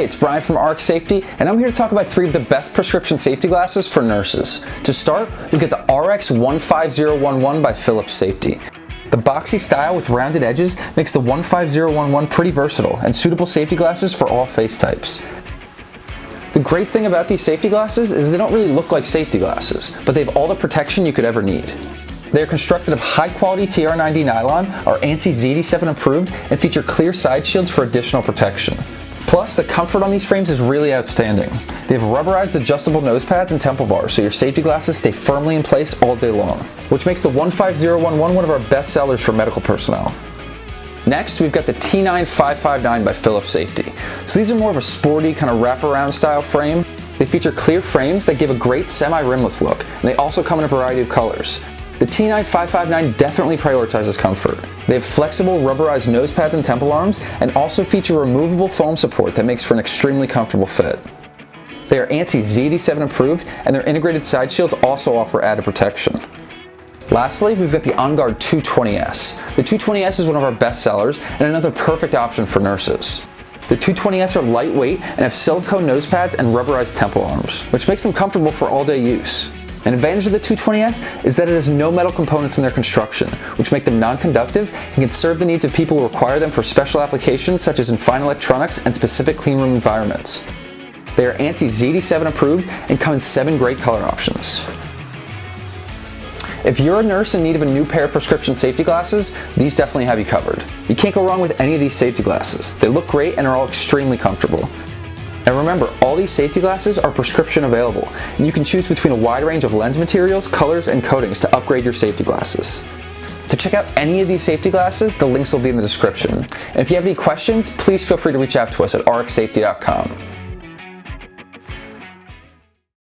it's Brian from RX Safety, and I'm here to talk about 3 of the best prescription safety glasses for nurses. To start, we've got the RX 15011 by Philips Safety. The boxy style with rounded edges makes the 15011 pretty versatile and suitable safety glasses for all face types. The great thing about these safety glasses is they don't really look like safety glasses, but they have all the protection you could ever need. They are constructed of high-quality TR90 nylon, are ANSI Z87 approved, and feature clear side shields for additional protection. Plus, the comfort on these frames is really outstanding. They have rubberized adjustable nose pads and temple bars, so your safety glasses stay firmly in place all day long, which makes the 15011 one of our best sellers for medical personnel. Next, we've got the T9559 by Philips Safety. So these are more of a sporty, kind of wraparound style frame. They feature clear frames that give a great semi-rimless look, and they also come in a variety of colors. The T9559 definitely prioritizes comfort. They have flexible rubberized nose pads and temple arms, and also feature removable foam support that makes for an extremely comfortable fit. They are ANSI Z87 approved, and their integrated side shields also offer added protection. Lastly, we've got the Onguard 220S. The 220S is one of our best sellers, and another perfect option for nurses. The 220S are lightweight and have silicone nose pads and rubberized temple arms, which makes them comfortable for all-day use. An advantage of the 220S is that it has no metal components in their construction, which make them non-conductive and can serve the needs of people who require them for special applications such as in fine electronics and specific cleanroom environments. They are ANSI Z87 approved and come in 7 great color options. If you're a nurse in need of a new pair of prescription safety glasses, these definitely have you covered. You can't go wrong with any of these safety glasses. They look great and are all extremely comfortable. And remember, all these safety glasses are prescription available, and you can choose between a wide range of lens materials, colors, and coatings to upgrade your safety glasses. To check out any of these safety glasses, the links will be in the description. And if you have any questions, please feel free to reach out to us at rxsafety.com.